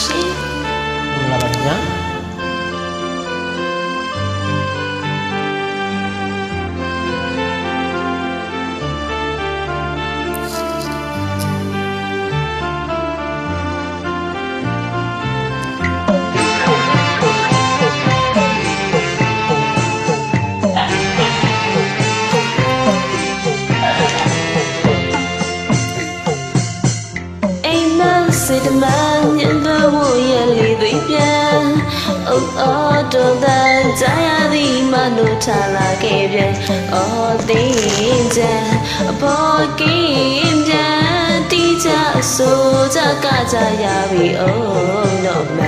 ရှင် မင်္ဂလာပါခင်ဗျာစေတမန်ညံတော်ဝရလေးတွေပြန်အော်အော်တော်တဲ့ကြားရသည်မလို့ထားလာခဲ့ပြန်အော်တင်းချမ်းအပေါ်ကင်းပြန်တီးကြဆိုကြကကြရပြီအိုးတော့မ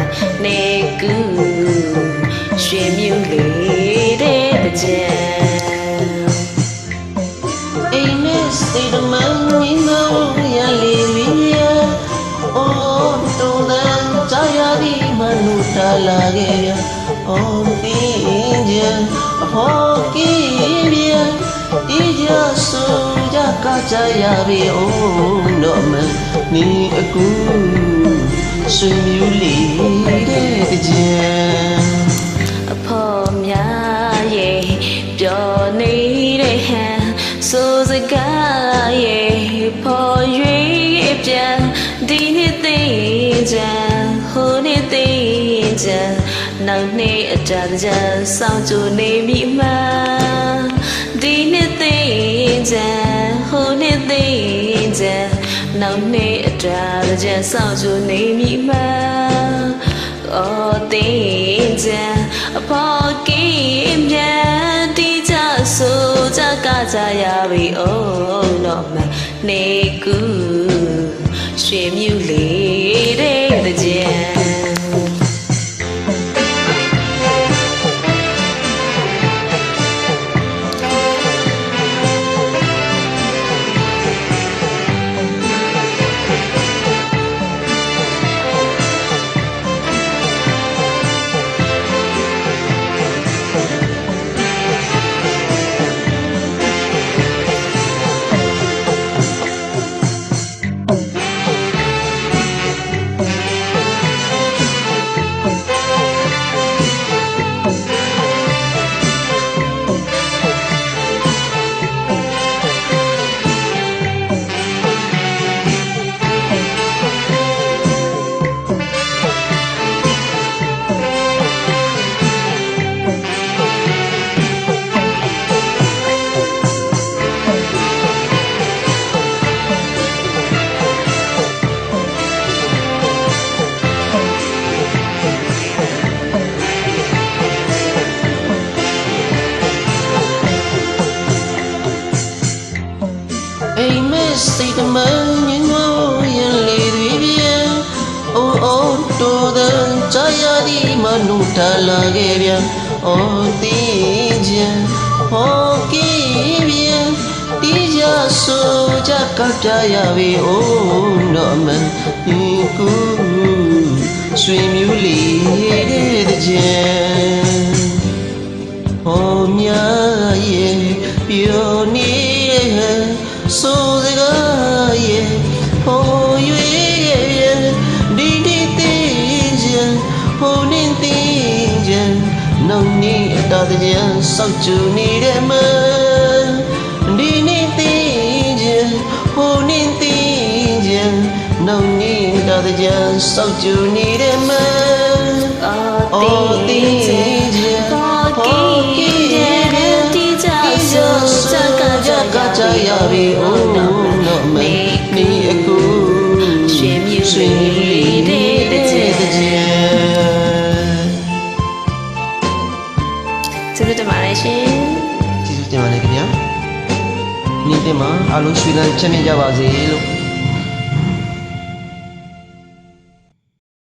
နေကူရွှေမြူလေးတဲ့ကြံအိမ်နဲ့စေတမန်ညံတော်ရလေးတာလာခဲ့ရအော်တင်းချမ်းအဖို့ကင်းပြန်ဒီကြဆိုကြကကြရပြီအိုးတော့မနေအကူဆွေမျိုးလေးတဲ့ကြံအဖို့များရဲ့ပြောနေတဲ့ဟန်ဆိုစကားရဲ့ဖို့ရွေးပြန်ဒီနေ့သိချမ်းဟိုနေ့သိနောက်နေ့အတားကြစောင့်ကြနေမိမှဒီနေ့သိချမ်းဟိုနေ့သိချမ်းနောက်နေ့အတားကြစောင့်ကြနေမိမှအော်သိချမ်းအဖို့ကင်းပြန်တီးကြဆိုကြကကြရပြီအိုးတော့မနေကူရွှေမြူလေးတဲ့ကြံစိတ်တမန်ညင်မောရလေးတွေပြန်အိုးအိုးတော်တဲ့ကြားရသည်မနုထလာခဲ့ပြန်အော်တင်းချမ်းဟောကင်းပြန်တီးကြဆိုကြကကြရပြီအိုးတော့မဒီကူဆွေမျိုးလေးတဲ့ကြံဟောမြရဲ့ပြောနေဆိုစကားရဲ့ဟိုရွေရဲ့ဒီဒီတင်းချမ်းဟိုနေတင်းချမ်းနောက်နေ့အတားကြံစောက်ကြနေတဲ့မဒီနေ့တင်းချမ်းဟိုနေတင်းချမ်းနောက်နေ့အတားကြံစောက်ကြနေတဲ့မအော်တင်းချမ်းဟိုကင်းတီးကြဆိုစကားကြရပြီအိုးတော့မနေအကူရွှေမြူလေးတဲ့ကြံကျေးဇူးတင်ပါတယ်ရှင်ကျေးဇူးတင်ပါတယ်ခင်ဗျာနေ့တင်မှာအားလုံးရွှေလန်းချမ်းမြေ့ကြပါစေလို့